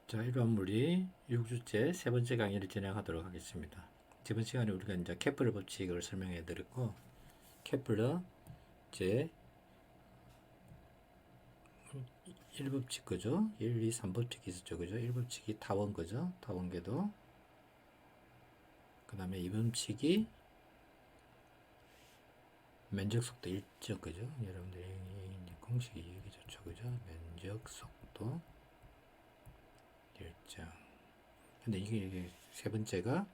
자, 일반 물리 6주째 세 번째 강의를 진행하도록 하겠습니다. 이번 시간에 우리가 이제 케플러 법칙을 설명해 드렸고, 케플러 제 1법칙 그죠? 1, 2, 3법칙이 있었죠. 그죠? 1법칙이 타원 그죠? 타원궤도. 그 다음에 2법칙이 면적 속도 일정 그죠? 여러분들이 공식이 이게 좋죠. 그죠? 면적 속도 일정. 근데 이게 세 번째가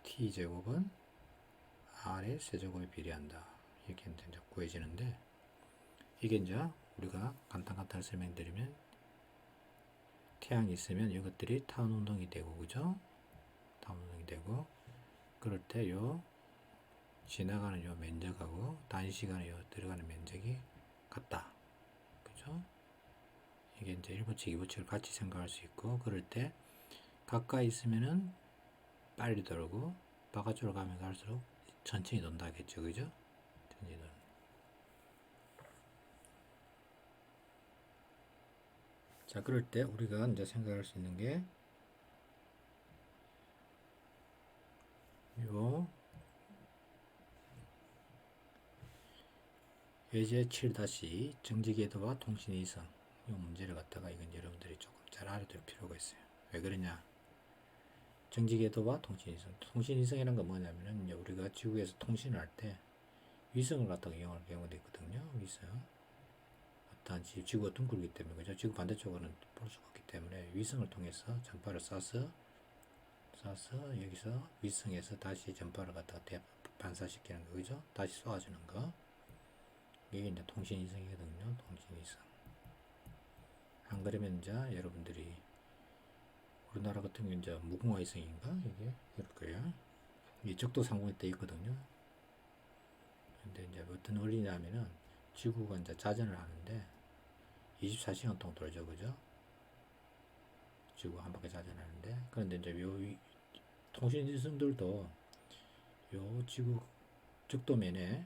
t제곱은 r의 세제곱에 비례한다. 이렇게 이제 구해지는데, 이게 이제 우리가 간단하게 설명드리면, 태양이 있으면 이것들이 타원 운동이 되고, 그죠? 타원 운동이 되고, 그럴 때 요 지나가는 요 면적하고 단시간에 요 들어가는 면적이 같다. 그죠? 이게 이제 1법칙, 2법칙을 같이 생각할 수 있고, 그럴 때 가까이 있으면은 빨리 돌고, 바깥쪽으로 가면 갈수록 천천히 돈다겠죠. 그죠? 천천히 돈. 자, 그럴 때 우리가 이제 생각할 수 있는 게, 요 예제 7- 정지궤도와 통신이성 이 문제를 갖다가 이건 여러분들이 조금 잘 알아둘 필요가 있어요. 왜 그러냐? 정지궤도와 통신이성. 통신이성이라는 건 뭐냐면은 우리가 지구에서 통신을 할 때 위성을 갖다가 이용할 경우도 있거든요. 위성. 어떤 지구가 둥글기 때문에 그죠? 지구 반대쪽으로는 볼 수가 없기 때문에 위성을 통해서 전파를 쏴서 여기서 위성에서 다시 전파를 갖다가 반사시키는 거 그죠? 다시 쏘아주는 거. 이게 이제 통신이성이거든요. 통신이성. 안 그러면 이제 여러분들이 우리나라 같은 경우 이제 무궁화이성인가 이게 이럴 거예요. 이쪽도 상공에 떠 있거든요. 근데 이제 어떤 원리냐면은 지구가 이제 자전을 하는데 24시간 동안 돌죠, 그죠? 지구 한 바퀴 자전하는데 그런데 이제 요 통신위성들도 요 지구 적도면에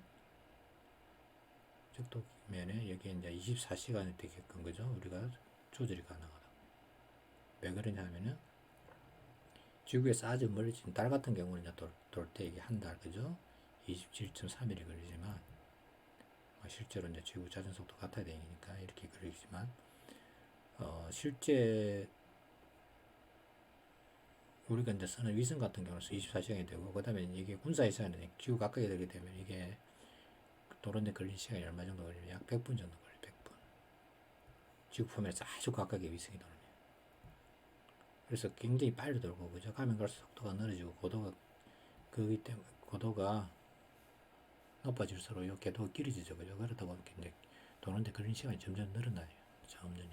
여기 이제 24시간이 되게끔 그죠? 우리가 조절이 가능하다. 왜 그러냐면은 지구에서 아주 멀어진 달 같은 경우는 돌 때 이게 한 달, 그죠? 27.3일이 걸리지만, 실제로 이제 지구 자전 속도 같아야 되니까 이렇게 걸리지만, 실제 우리가 이제 쓰는 위성 같은 경우는 24시간이 되고, 그 다음에 이게 군사의 시간이 지구 가까이 되게 되면 이게 도는데 걸린 시간이 얼마 정도 걸리면 약 100분 정도 걸려요, 100분. 지구 표면에서 아주 가깝게 위성이 도는. 그래서 굉장히 빨리 돌고, 그죠? 가면 갈수록 속도가 늘어지고, 그기 때문에 고도가 높아질수록 이 궤도가 길어지죠. 그죠? 그러다 보니까 이제 도는데 걸리는 시간이 점점 늘어나요. 점점.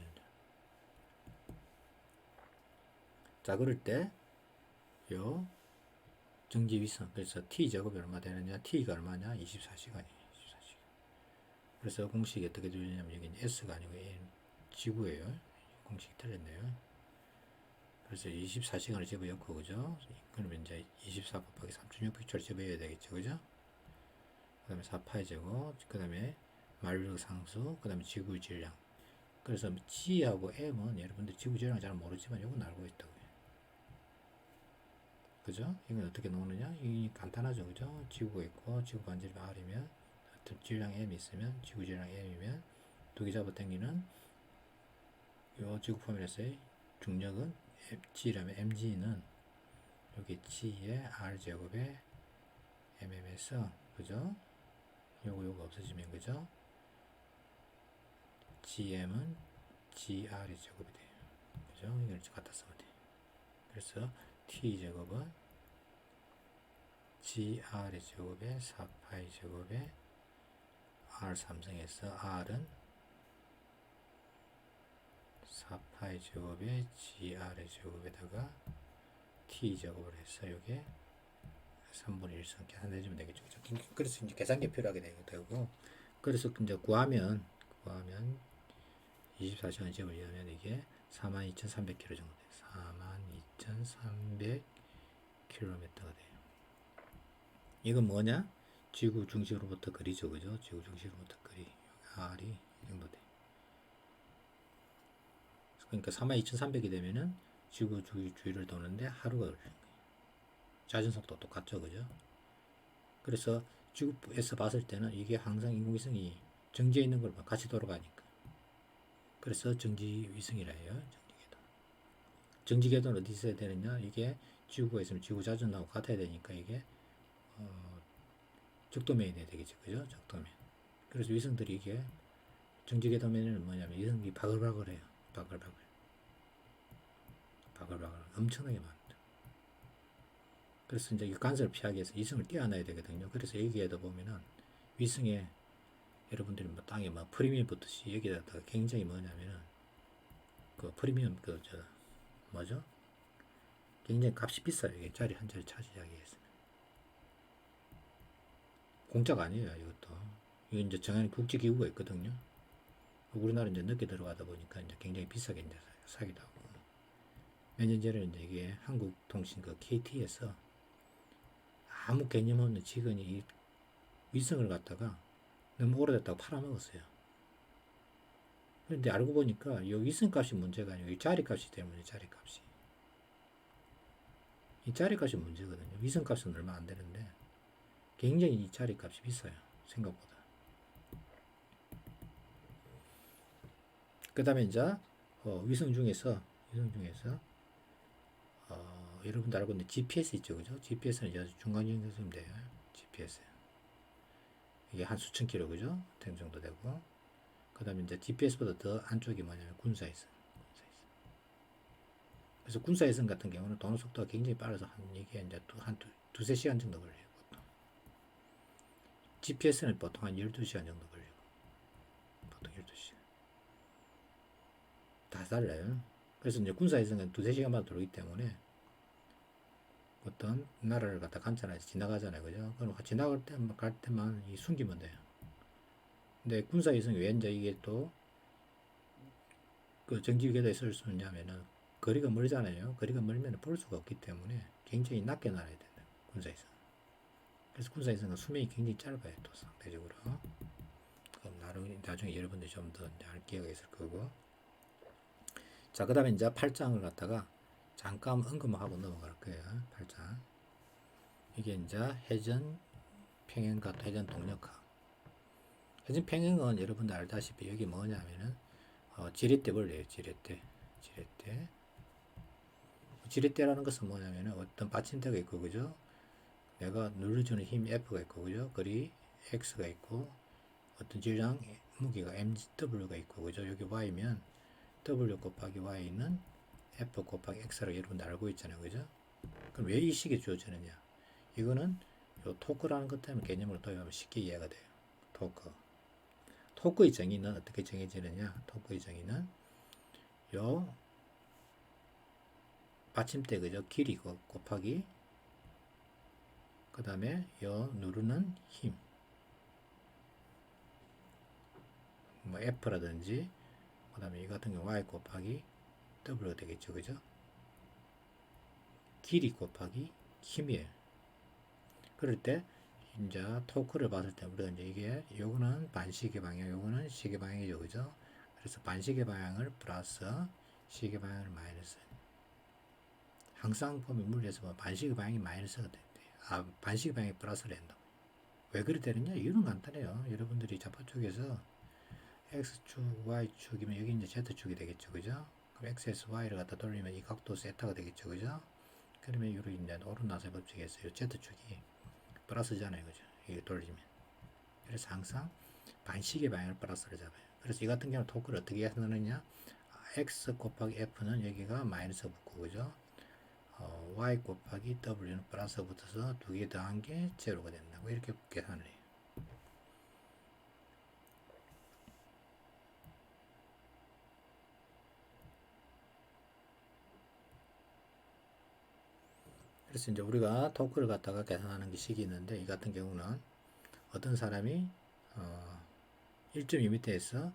자, 그럴 때, 요, 정지위성. 그래서 T제곱이 얼마 되느냐? T가 얼마냐? 24시간이에요. 24시간. 그래서 공식이 어떻게 되냐면, 여기 S가 아니고 지구예요. 공식이 틀렸네요. 그래서 24시간을 집어넣고, 그죠? 그러면 이제 24 곱하기 3.6px를 집어넣어야 되겠죠. 그죠? 그 다음에 4파이 제곱, 그 다음에 만력 상수, 그 다음에 지구 질량. 그래서 G하고 M은 여러분들 지구 질량 잘 모르지만 이건 알고 있다고요. 그죠? 이건 어떻게 놓느냐? 이 간단하죠. 그죠? 지구가 있고 지구 반지름이 R이면 어떤 질량 M이 있으면 지구 질량 M이면 두 개 잡아 당기는 요 지구 표면에서의 중력은 G라면 mg는 여기 G의 R 제곱에 mm에서 그죠? 요거 없어지면 그죠? gm은 gr의 제곱이 돼요. 그죠? 이걸 갖다 쓰면 돼요. 그래서 t제곱은 gr의 제곱에 4파이 제곱에 r 3승에서 r은 4파이 제곱에 gr의 제곱에다가 t제곱을 해서 요게 3분의 1성 계산해주면 되겠죠. 그래서 이제 계산기 필요하게 되고, 그래서 이제 구하면 24시간 집을 이하면 이게 42,300km 정도 돼요. 42,300km가 돼요. 이건 뭐냐? 지구 중심으로부터 거리죠. 그죠? 지구 중심으로부터 거리. R이 이 정도 돼요. 그러니까 42,300이 되면은 지구 주위를 도는데 하루가 걸려요. 자전 속도 똑같죠, 그죠? 그래서 지구에서 봤을 때는 이게 항상 인공위성이 정지해 있는 걸 같이 돌아가니까. 그래서 정지위성이라 해요. 정지궤도. 정지궤도는 어디 있어야 되느냐? 이게 지구가 있으면 지구 자전하고 같아야 되니까 이게 적도면이 돼야 되겠죠, 그죠? 적도면. 그래서 위성들이 이게 정지궤도면은 뭐냐면 위성이 바글바글해요. 바글바글. 바글바글. 엄청나게 많아요. 그래서 이제 이 간섭을 피하기 위해서 위성을 띄워놔야 되거든요. 그래서 여기에도 보면은 위성에 여러분들이 뭐 땅에 뭐 프리미엄 붙듯이 여기다가 굉장히 뭐냐면은 그 프리미엄 그 뭐죠? 굉장히 값이 비싸요. 이게 자리 한 자리 차지하기 위해서. 공짜가 아니에요, 이것도. 이거 이제 정해진 국제기구가 있거든요. 우리나라 이제 늦게 들어가다 보니까 이제 굉장히 비싸게 이제 사기도 하고. 몇 년 전에 이제 이게 한국통신 그 KT에서 아무 개념 없는 직원이 이 위성을 갖다가 너무 오래됐다고 팔아먹었어요. 그런데 알고 보니까 이 위성값이 문제가 아니고 이 자리값이 때문에 자리값이. 이 자리값이 문제거든요. 위성값은 얼마 안 되는데 굉장히 이 자리값이 비싸요. 생각보다. 그 다음에 이제 위성 중에서 여러분도 알고 있는 GPS 있죠, 그죠? GPS는 이제 중간중간 쓰면 돼요. GPS. 이게 한 수천 킬로, 그죠? 된 정도 되고. 그 다음에 이제 GPS보다 더 안쪽이 뭐냐면 군사위성. 그래서 군사위성 같은 경우는 도는 속도가 굉장히 빨라서 이게 이제 한 두세 시간 정도 걸려요. 보통. GPS는 보통 한 12시간 정도 걸리고. 보통 12시간. 다 달라요. 그래서 이제 군사위성은 두세 시간마다 돌기 때문에 어떤 나라를 갖다 관찰해서 지나가잖아요. 그죠? 그럼 지나갈 때만, 갈 때만 숨기면 돼요. 근데 군사위성이 왜 이제 이게 또 그 정지궤도에 쓸 수 있냐면은 거리가 멀잖아요. 거리가 멀면 볼 수가 없기 때문에 굉장히 낮게 날아야 된다. 군사위성. 그래서 군사위성은 수명이 굉장히 짧아요. 또 상대적으로. 그럼 나중에 여러분들이 좀 더 알 기회가 있을 거고. 자, 그 다음에 이제 8장을 갖다가 잠깐 언급하고 넘어갈 거예요. 8장. 이게 이제 해전 평행과 해전 동력학. 해전 평행은 여러분들 알다시피 여기 뭐냐면은 지렛대 원리예요. 지렛대라는 것은 뭐냐면은 어떤 받침대가 있고, 그죠? 내가 눌러주는 힘 F가 있고, 그죠? 거리 X가 있고, 어떤 질량 무게가 MW가 있고, 그죠? 여기 Y면 W 곱하기 Y는 F 곱하기 X라고 여러분들 알고 있잖아요, 그죠? 그럼 왜 이 식이 주어지느냐? 이거는 요 토크라는 것 때문에 개념을 도입하면 쉽게 이해가 돼요. 토크의 정의는 어떻게 정해지느냐? 토크의 정의는 요 받침대, 그죠? 길이 곱하기 그 다음에 요 누르는 힘, 뭐 F라든지 그 다음에 이 같은 경우 Y 곱하기 W가 되겠죠, 그죠? 길이 곱하기 힘이에요. 그럴 때 이제 토크를 봤을 때 우리가 이제 이게 요거는 반시계 방향, 요거는 시계 방향이죠, 그죠? 그래서 반시계 방향을 플러스 시계 방향을 마이너스. 항상 보면 물리에서 보면 반시계 방향이 마이너스가 된대. 반시계 방향이 플러스를 한다. 왜 그리 되느냐? 이유는 간단해요. 여러분들이 좌표 쪽에서 X축, Y축이면 여기 이제 Z축이 되겠죠, 그죠? 그럼 XS, Y를 갖다 돌리면 이 각도 세타가 되겠죠, 그죠? 그러면 요로 이제 오른나사의 법칙에서 요 Z축이 플러스잖아요, 그죠? 이게 돌리면. 그래서 항상 반시계 방향을 플러스를 잡아요. 그래서 이 같은 경우 토크를 어떻게 하느냐? X 곱하기 F는 여기가 마이너스 붙고, 그죠? Y 곱하기 W는 플러스 붙어서 두 개 더한 게 제로가 된다고 이렇게 계산을 해요. 그래서 이제 우리가 토크를 갖다가 계산하는 게 식이 있는데 이 같은 경우는 어떤 사람이 1.2m에서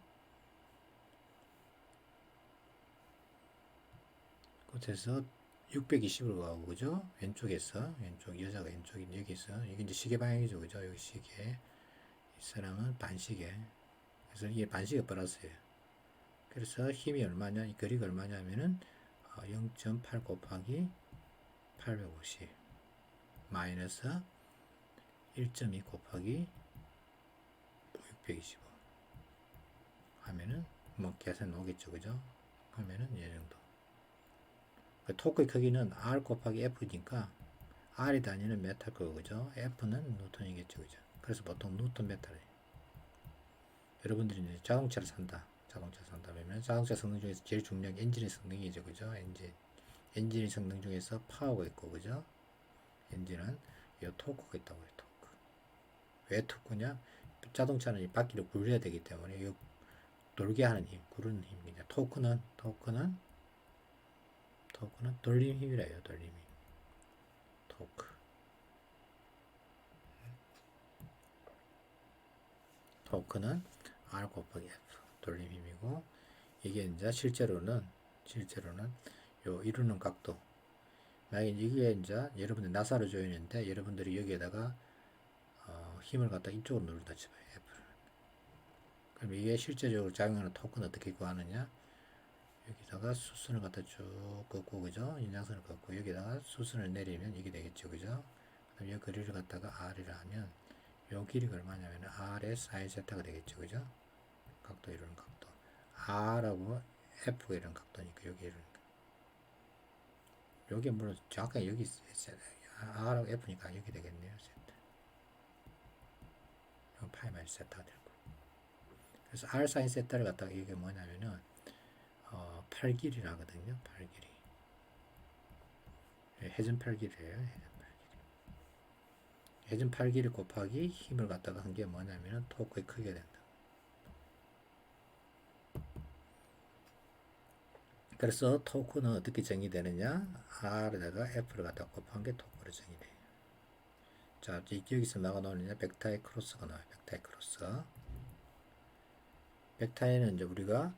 끝에서 620으로 가고, 그죠? 왼쪽 여자가 왼쪽인 여기서 이게 이제 시계 방향이죠, 그죠? 여기 시계. 이 사람은 반시계. 그래서 이게 반시계 플러스예요. 그래서 힘이 얼마냐, 이 거리가 얼마냐면은 0.8 곱하기 850 마이너스 1.2 곱하기 625 하면은 뭐 계산 오겠죠, 그죠? 하면은 이 정도. 토크의 크기는 R 곱하기 F니까 R이 단위는 메타 거죠. F는 뉴턴이겠죠, 그죠? 그래서 보통 뉴턴 메타를. 여러분들이 이제 자동차를 산다. 그러면 자동차 성능 중에서 제일 중요한 게 엔진의 성능이죠, 그죠? 엔진의 성능 중에서 파워가 있고, 그죠? 엔진은 이 토크가 있다고 해요, 토크. 왜 토크냐? 자동차는 이 바퀴를 굴려야 되기 때문에 이 돌게 하는 힘, 구르는 힘이죠. 토크는 돌림 힘이래요, 돌림 힘. 토크. 토크는 R 곱하기 F, 돌림 힘이고, 이게 이제 실제로는 요 이루는 각도. 만약에 이게 이제 여러분들 나사로 조이는데 여러분들이 여기에다가 힘을 갖다 이쪽으로 누르다 쳐봐요. F를. 그럼 이게 실제적으로 작용하는 토크는 어떻게 구하느냐? 여기다가 수순을 갖다 쭉 긋고, 그죠? 연장선을 긋고 여기다가 수순을 내리면 이게 되겠죠, 그죠? 그럼 이 거리를 갖다가 R이라 하면 요 길이가 얼마냐면 R의 사인 세타가 되겠죠, 그죠? 각도 이루는 각도. R하고 F가 이런 각도니까 여기 이루는 여기 물론 정확하게 여기 R하고 F니까 여기 되겠네요. 세타. 이건 파이 마이너스 세타가 되고. 그래서 R 사인 세타를 갖다가 이게 뭐냐면은 8길이라 하거든요. 8길이. 회전 8길이에요. 회전 8길이 곱하기 힘을 갖다가 한 게 뭐냐면은 토크의 크기가 된다. 그래서 토크는 어떻게 정의되느냐? R에다가 F를 갖다 곱한 게 토크로 정의돼요. 자, 여기서 뭐가 나오느냐? 벡터의 크로스가 나와요. 벡터의 크로스. 벡터에는 이제 우리가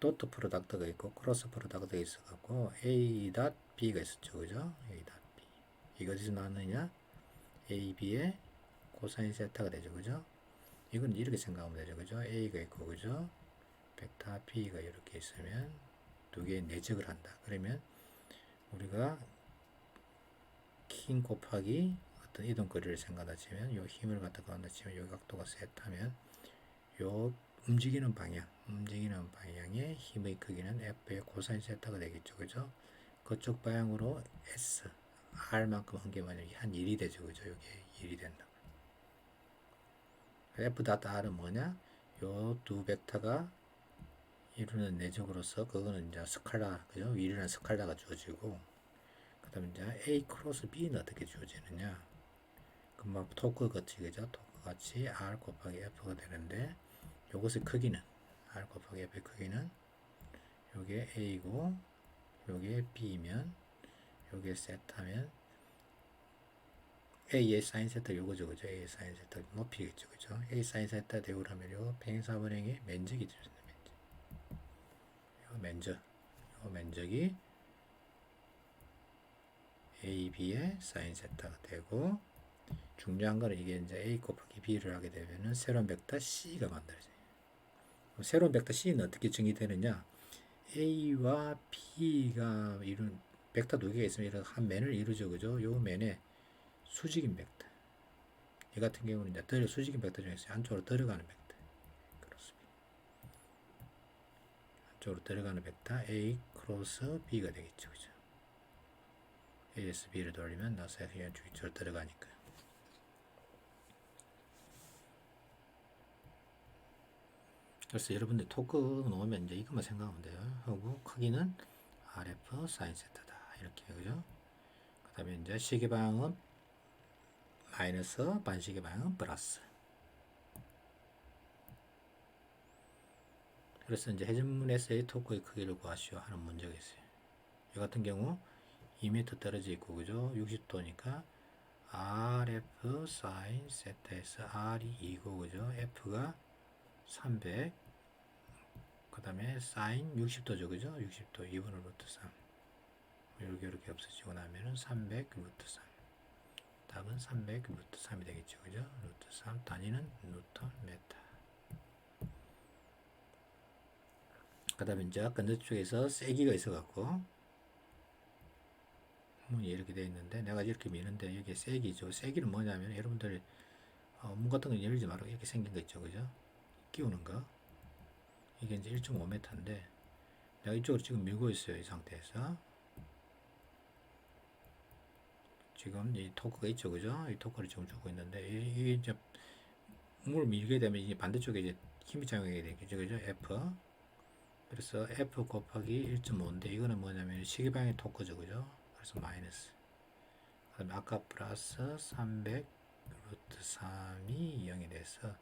도트 프로덕트가 있고 크로스 프로덕트가 있어갖고 A.B가 있었죠, 그죠? A.B. 이거 어디서 나왔느냐? A.B의 코사인 세타가 되죠, 그죠? 이건 이렇게 생각하면 되죠, 그죠? A가 있고, 그죠? 벡터 B가 이렇게 있으면 두 개의 내적을 한다. 그러면 우리가 킹 곱하기 어떤 이동거리를 생각하다 치면 요 힘을 갖다가 한다 치면 요 각도가 세타면 요 움직이는 방향의 힘의 크기는 F의 코사인 세타가 되겠죠, 그죠? 그쪽 방향으로 S, R만큼 한 게 만약에 한 1이 되죠, 그죠? 이게 1이 된다. F.R은 뭐냐? 요 두 벡터가 이루는 내적으로서 그거는 이제 스칼라, 그죠? 위라는 스칼라가 주어지고, 그 다음에 이제 A 크로스 B는 어떻게 주어지느냐? 금방 토크 같이, 그죠? 토크 같이 R 곱하기 F가 되는데, 요것의 크기는, R 곱하기 F의 크기는, 요게 A고, 요게 B면, 요게 세타면, A의 사인 세타 요거죠, 그죠? A의 사인 세타 높이겠죠, 그죠? A 사인 세타 대우를 하면 요 평행사분행의 면적이 되죠. 요 면적이 AB의 사인 세타가 되고, 중요한 거는 이게 이제 A 곱하기 B를 하게 되면은 새로운 벡터 C가 만들어져요. 새로운 벡터 C는 어떻게 정의되느냐? A와 B가 이룬 벡터 두 개가 있으면 이런 한 면을 이루죠, 그죠? 요 면에 수직인 벡터. 이 같은 경우는 이제 수직인 벡터 중에서 안쪽으로 들어가는 벡터. 그렇습니다. 안쪽으로 들어가는 벡터 A 크로스 B가 되겠죠, 그죠? A에서 B를 돌리면 나사에서 그냥 주기적으로 들어가니까. 그래서 여러분들 토크 놓으면 이제 이것만 생각하면 돼요. 하고 크기는 RF 사인 세타다. 이렇게, 그죠? 그 다음에 이제 시계 방향은 마이너스, 반시계 방향은 플러스. 그래서 이제 회전문에서의 토크의 크기를 구하시오 하는 문제가 있어요. 이 같은 경우 2m 떨어져 있고, 그죠? 60도니까 RF 사인 세타에서 R이 2고, 그죠? F가 300. 그 다음에 사인 60도죠, 그죠? 60도 2분의 루트 3. 이렇게 없어지고 나면은 300 루트 3. 답은 300 루트 3이 되겠죠, 그죠? 루트 3 단위는 뉴턴 메타. 그 다음에 이제 건너쪽에서 세기가 있어갖고 문이 이렇게 되어 있는데 내가 이렇게 미는데 여기에 세기죠. 세기는 뭐냐면 여러분들 문 같은 거 열지 말고 이렇게 생긴 거 있죠. 그죠? 끼우는 거. 이게 이제 1.5m인데 내가 이쪽으로 지금 밀고 있어요. 이 상태에서. 지금 이 토크가 있죠. 그죠? 이 토크를 지금 주고 있는데 이게 이제 문을 밀게 되면 이제 반대쪽에 이제 힘이 작용하게 되겠죠. 그죠? F. 그래서 F 곱하기 1.5인데 이거는 뭐냐면 시계방향 토크죠. 그죠? 그래서 마이너스. 그 다음에 아까 플러스 300 루트 3이 0이 돼서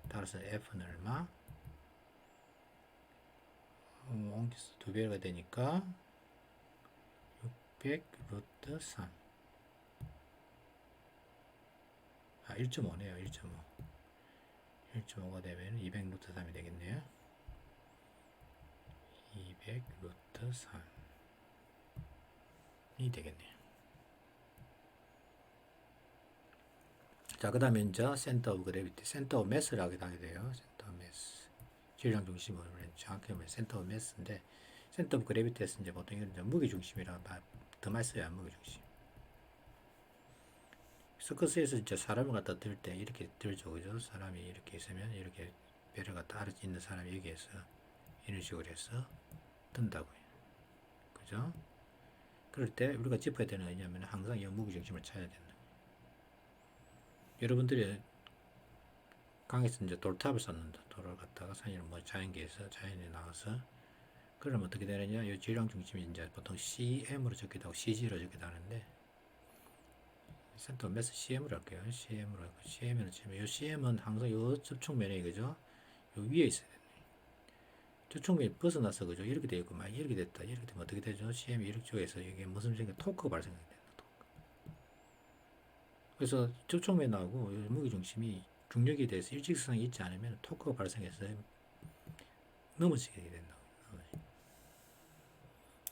따라서 F는 얼마? 옮겨서 2배가 되니까 600 루트 3. 1.5네요. 1.5. 1.5가 되면 200 루트 3이 되겠네요. 200 루트 3이 되겠네요. 자, 그 다음에 이제 센터 오브 그래비티, 센터 오브 매스라고 하게 돼요. 센터 오브 매스. 질량 중심을 정확히 하면 센터 오브 매스인데, 센터 오브 그래비티에서 이제 보통 이건 이제 무게 중심이라고 더 많이 써요. 무게 중심. 서커스에서 이제 사람을 갖다 들 때 이렇게 들죠. 그죠? 사람이 이렇게 있으면 이렇게 배를 갖다 아래 있는 사람이 여기에서 이런 식으로 해서 든다고요. 그죠? 그럴 때 우리가 짚어야 되는 게 뭐냐면 항상 이 무게 중심을 찾아야 된다. 여러분들이 강에서 이제 돌탑을 쌓는다. 돌을 갖다가 산이를 뭐 자연계에서 자연에 나가서 그러면 어떻게 되느냐? 이 질량 중심이 이제 보통 CM으로 적기도 하고 CG로 적기도 하는데 센터 매스 CM으로 할게요. CM으로 하고 CM으로 치면 이 CM은 항상 이 접촉면에 그죠? 요 위에 있어야 되네. 접촉면이 벗어나서 그죠? 이렇게 되어 있고 막 이렇게 됐다. 이렇게 되면 어떻게 되죠? CM이 이렇게 쪽에서 이게 무슨 생각 토크가 발생하게 된다. 토크. 그래서 접촉면하고 무게 중심이 중력에 대해서 일직선이 있지 않으면 토크가 발생해서 넘어지게 된다.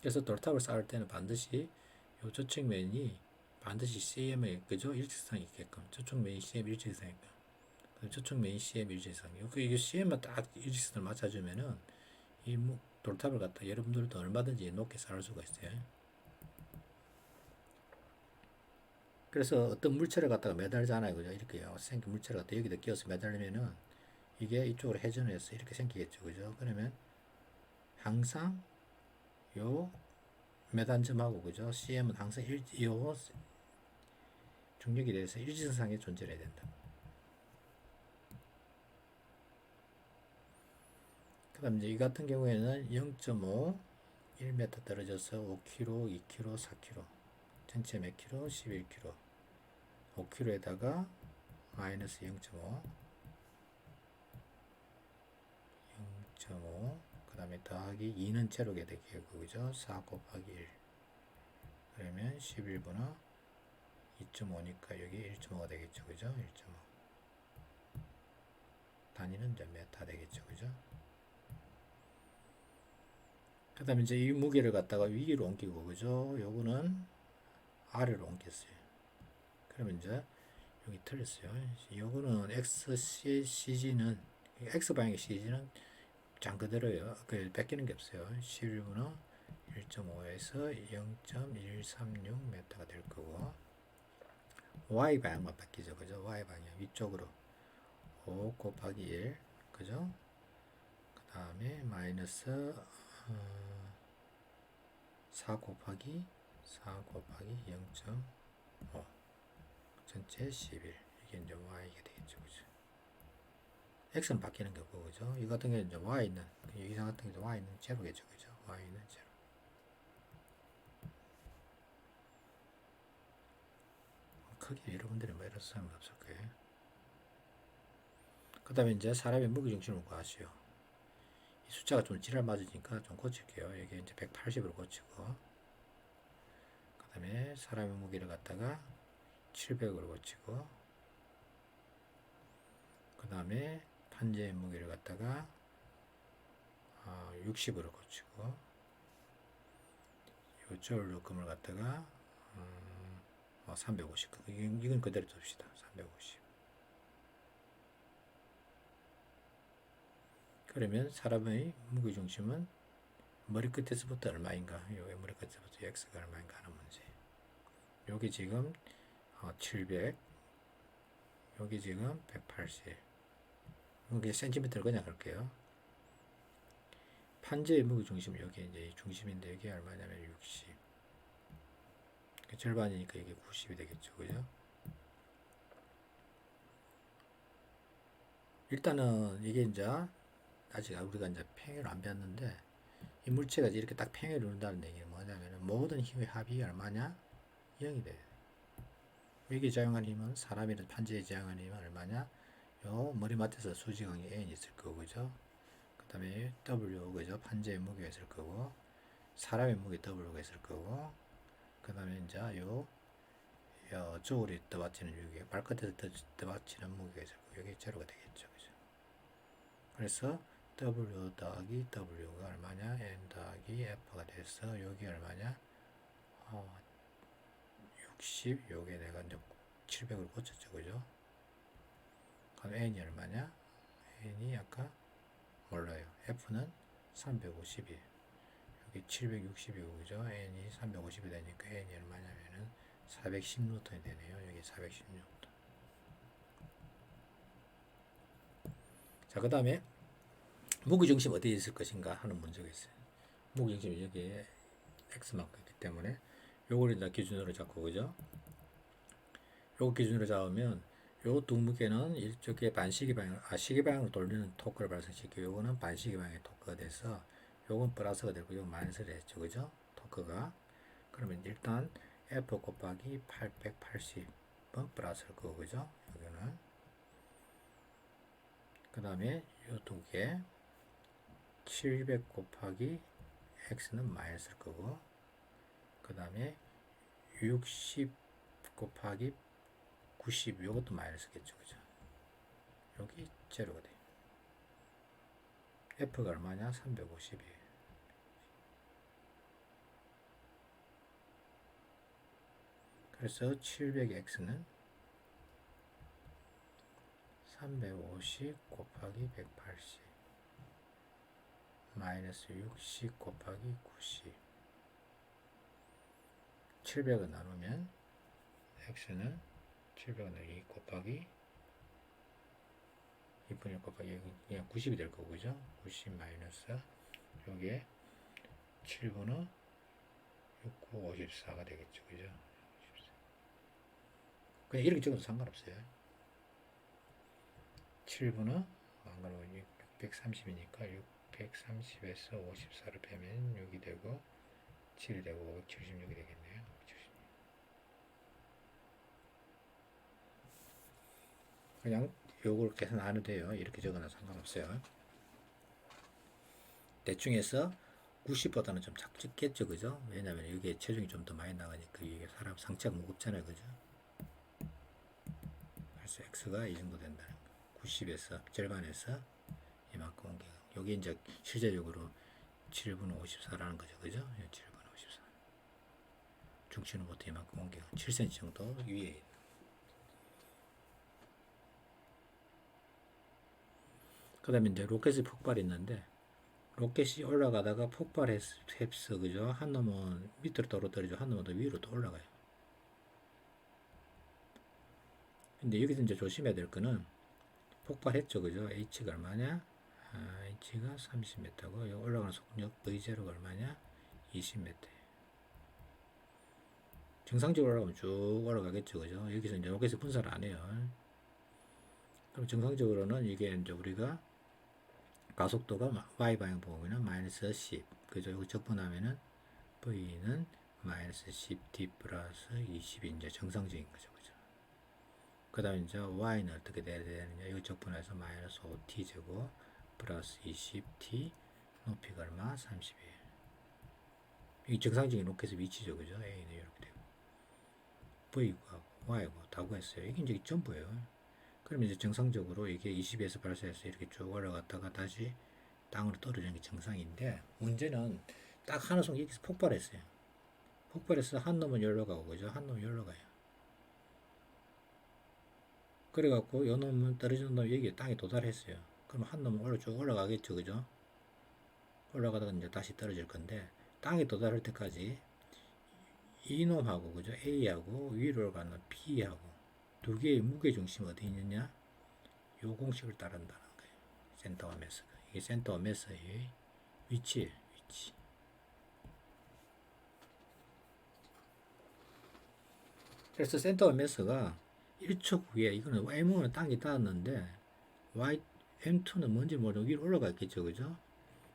그래서 돌탑을 쌓을 때는 반드시 이 저측면이 반드시 CM에 그죠? 일직선이 있게끔 저측면이 CM 일직선이니까 저측면이 CM 일직선이고 이게 CM만 딱 일직선을 맞춰주면은 이 돌탑을 갖다 여러분들도 얼마든지 높게 쌓을 수가 있어요. 그래서 어떤 물체를 갖다가 매달잖아요. 그죠? 이렇게요. 생긴 물체를 갖다 여기다 끼워서 매달리면은 이게 이쪽으로 회전을 해서 이렇게 생기겠죠. 그죠? 그러면 항상 요 매단점하고 그죠? CM은 항상 요 중력에 대해서 일직선상에 존재해야 된다. 그 다음 이제 이 같은 경우에는 0.5 1m 떨어져서 5km, 2km, 4km 전체 몇 km? 11km 5km에다가 마이너스 0.5 그 다음에 더하기 2는 제로게 되겠고 그죠? 4 곱하기 1 그러면 11분의 2.5니까 여기 1.5가 되겠죠. 그죠? 1.5 단위는 이제 메타 되겠죠. 그죠? 그 다음에 이제 이 무게를 갖다가 위로 옮기고 그죠? 요거는 아래로 옮겼어요. 그러면 이제 여기 틀렸어요. 요거는 XCG는 X방향의 CG는 장 그대로예요. 그 뺏기는 게 없어요. 11분의 1.5에서 0.136m가 될 거고 Y 방향만 바뀌죠. 그죠? Y 방향 위쪽으로 5 곱하기 1 그죠? 그 다음에 마이너스 4 곱하기 0.5 전체 11 이게 이제 Y가 되겠죠. 그죠? X는 바뀌는 게 없고 그죠? 이 같은 경우는 이제 Y는 이 같은 경우도 Y는 제로겠죠. 그죠? Y는 제로. 크게 여러분들이 뭐 이런 상관 없을 거예요. 그 다음에 이제 사람의 무게중심을 구하시오. 이 숫자가 좀 지랄 맞으니까 좀 고칠게요. 여기 이제 180으로 고치고, 그 다음에 사람의 무게를 갖다가 700으로 고치고, 그 다음에 판재의 무게를 갖다가 60으로 고치고, 요 저울금을 갖다가 350. 이건 그대로 둡시다. 350. 그러면 사람의 무게중심은 머리끝에서부터 얼마인가, 요게 머리끝에서부터 x가 얼마인가 하는 문제. 여기 지금 700, 여기 지금 180. 여기 센티미터를 그냥 할게요. 판재의 무게 중심, 여기 이제 중심인데 이게 얼마냐면 60. 절반이니까 이게 90이 되겠죠, 그죠? 일단은 이게 이제 아직 우리가 이제 평행을 안 배웠는데, 이 물체가 이렇게 딱 평행을 이룬다는 얘기는 뭐냐면 모든 힘의 합이 얼마냐? 0이 돼요. 여기 작용한 힘은 사람이든 판재에 작용한 힘은 얼마냐? 요 머리맡에서 수직항이 N이 있을 거고, 그죠? 그 다음에 W, 그죠? 판재의 무게가 있을 거고, 사람의 무게 W가 있을 거고, 그 다음에 이제 요 저울이 떠받치는 유격, 발끝에서 떠받치는 무게가 있을 거고, 여기 제로가 되겠죠, 그죠? 그래서 W 더하기 W가 얼마냐? N 더하기 F가 돼서 여기 얼마냐? 60, 요게 내가 이제 700으로 고쳤죠, 그죠? 그럼 N이 얼마냐? N이 아까 몰라요. F는 350이에요. 여기 760이고, 그죠? N이 350이 되니까 N이 얼마냐면은 410N이 되네요. 여기 410N. 자, 그 다음에 무게중심 어디에 있을 것인가 하는 문제가 있어요. 무게중심이 여기에 X만큼 있기 때문에 요걸 일단 기준으로 잡고, 그죠? 요거 기준으로 잡으면 요 두 무게는 이쪽에 반시계 방향, 시계 방향으로 돌리는 토크를 발생시키고, 요거는 반시계 방향의 토크가 돼서 요건 플러스가 되고 요건 마이너스를 했죠, 그죠? 토크가. 그러면 일단 F 곱하기 880은 플러스일 거고, 그죠? 여기는. 그 다음에 요 두 개, 700 곱하기 X는 마이너스일 거고, 그 다음에 60 곱하기 90, 요것도 마이너스겠죠, 그죠? 여기 제로가 돼요. F가 얼마냐? 350이에요. 그래서 700X는 350 곱하기 180 마이너스 60 곱하기 90. 700을 나누면 X는 700을 2 곱하기 2분의 1 곱하기 그냥 90이 될 거고, 그죠? 90 마이너스 요게 7분의 69, 54가 되겠죠, 그죠? 그냥 이렇게 적어도 상관없어요. 7분의 안 그러면 630이니까 630에서 54를 빼면 6이 되고 7이 되고 576이 되겠네요. 576. 그냥 요걸 계산 안 해도 돼요. 이렇게 적어도 상관없어요. 대충해서 90보다는 좀 작겠죠, 그죠? 왜냐면 이게 체중이 좀 더 많이 나가니까 이게 사람 상체가 무겁잖아요, 그죠? 그래서 X가 이 정도 된다는 거. 90에서 절반에서 이만큼 옮겨. 여기 이제 실제적으로 7분의 54라는 거죠, 그죠? 7분의 54. 중심은 보통 이만큼 옮겨. 7cm 정도 위에 있는. 그 다음에 이제 로켓의 폭발이 있는데, 로켓이 올라가다가 폭발했어, 그죠? 한 놈은 밑으로 떨어뜨리죠. 한 놈은 더 위로 또 올라가요. 근데 여기서 이제 조심해야 될 거는 폭발했죠, 그죠? H가 얼마냐? H가 30m고, 여기 올라가는 속력 V0가 얼마냐? 20m. 정상적으로 올라가면 쭉 올라가겠죠, 그죠? 여기서 이제 로켓이 분사를 안 해요. 그럼 정상적으로는 이게 이제 우리가 가속도가 y 방향 보면은 마이너스 10, 그죠? 이거 적분하면은 v는 마이너스 10t 플러스 20이 이제 정상적인 거죠, 그죠? 그 다음에 이제 y는 어떻게 돼야 되느냐? 이거 적분해서 마이너스 5t 제곱 플러스 20t 높이가 얼마? 30이에요. 이 정상적인 로켓의 위치죠, 그죠? a는 이렇게 되고 v가 y고 다 구했어요. 이게 이제 점프예요. 그러면 이제 정상적으로 이게 20에서 발사해서 이렇게 쭉 올라갔다가 다시 땅으로 떨어지는 게 정상인데, 문제는 딱 하나 송 여기서 폭발했어요. 폭발해서 한 놈은 여기로 가고, 그죠? 한 놈은 여기로 가요. 그래갖고 요 놈은 떨어지는 놈 여기 땅에 도달했어요. 그럼 한 놈은 쭉 올라가겠죠, 그죠? 올라가다가 이제 다시 떨어질 건데 땅에 도달할 때까지 이놈하고 그죠? A하고 위로 가는 B하고 두 개의 무게 중심 어디 있느냐? 요 공식을 따른다는 거예요. 센터와 매스가. 이게 센터와 매스의 위치예요. 위치. 그래서 센터와 매스가 1초 후에 이거는 M1은 땅에 닿았는데 M2는 뭔지 모르고 위로 올라가 있겠죠. 그죠?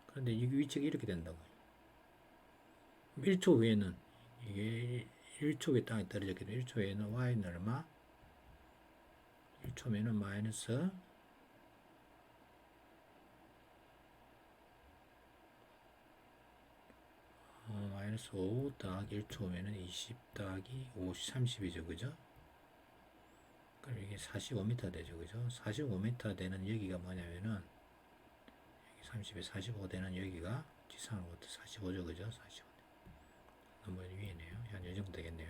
그런데 이 위치가 이렇게 된다고요. 1초 후에는 이게 1초 후에 땅에 떨어졌기 때문에 1초 후에는 Y는 얼마? 1초면은 마이너스 마이너스 5 더하기 1초면은 20 더하기 5, 30이죠. 그죠? 그럼 이게 45m 되죠. 그죠? 45m 되는 여기가 뭐냐면은 여기 30에 45 되는 여기가 지상으로부터 45죠. 그죠? 45. 너무 위에네요. 한 이 정도 되겠네요.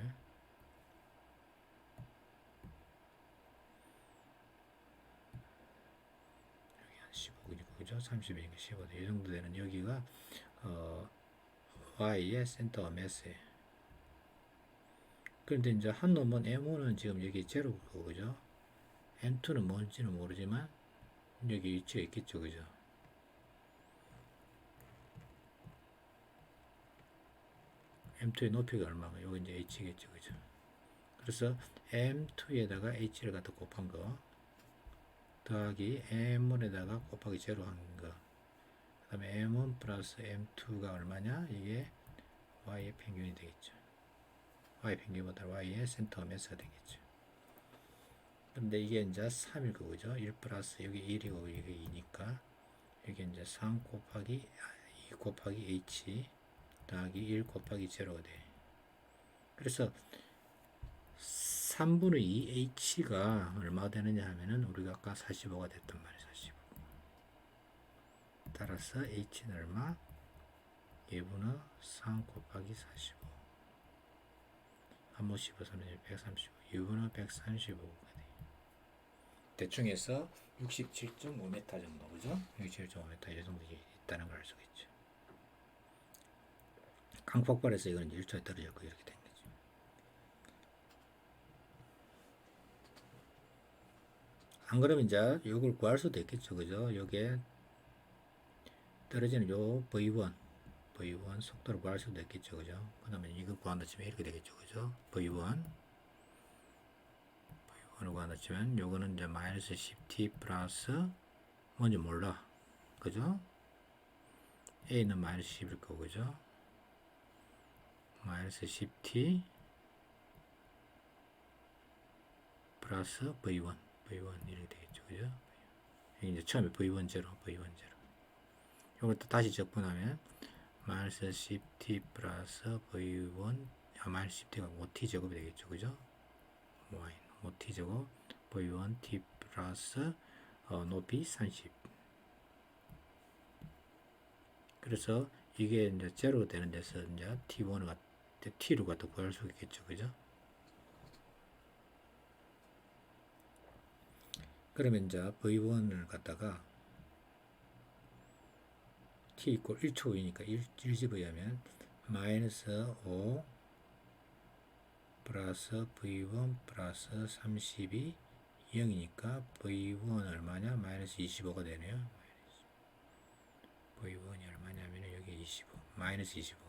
여기 한 15, 그죠? 30이니까 15. 이 정도 되는 여기가 Y의 센터 매스예요. 그런데 이제 한 놈은 M1은 지금 여기 제로고 그죠? M2는 뭔지는 모르지만 여기 위치가 있겠죠. 그죠? M2의 높이가 얼마가? 여기 이제 H겠죠. 그죠? 그래서 M2에다가 H를 갖다 곱한 거 더하기 M1에다가 곱하기 제로 한 거. 그 다음에 M1 플러스 M2가 얼마냐? 이게 Y의 평균이 되겠죠. Y 평균보다 Y의 센터 매스가 되겠죠. 근데 이게 이제 3일 거죠. 1 플러스 여기 1이고 이게 2니까 이게 이제 3 곱하기 2 곱하기 H 더하기 1 곱하기 제로가 돼. 그래서 3분의 2 H가 얼마 되느냐 하면은 우리가 아까 45가 됐단 말이에요. 45. 따라서 H는 얼마? 2분의 3 곱하기 45. 한번 씹어서는 135. 2분의 135가 돼요. 대충 해서 67.5m 정도, 그죠? 67.5m 이 정도 있다는 걸 알 수가 있죠. 강폭발에서 이거는 1초에 떨어졌고 이렇게 된 거죠. 안 그러면 이제 이걸 구할 수도 있겠죠. 그죠? 요게 떨어지는 요 V1 속도를 구할 수도 있겠죠. 그죠? 그 다음에 이거 구한다 치면 이렇게 되겠죠. 그죠? V를 구한다 치면 요거는 이제 마이너스 10t 플러스 뭔지 몰라. 그죠? A는 마이너스 10일 거고, 그죠? 마이너스 10t 플러스 V1 이렇게 되겠죠. 그죠? 여기 이제 처음에 V1 제로. 이것도 다시 적분하면 마이너스 10t 플러스 V1 마이너스 10t가 5t 제곱이 되겠죠. 그죠? y 5t 제곱 V1 t 플러스 높이 30. 그래서 이게 이제 제로 되는 데서 이제 t1을 t로 갖다 구할 수 있겠죠. 그죠? 그러면 이제 V1을 갖다가 t 이꼴 1초 후이니까 1집어야면 마이너스 5 플러스 V1 플러스 30이 0이니까 V1 얼마냐? 마이너스 25가 되네요. V1이 얼마냐면 여기 25 마이너스 25.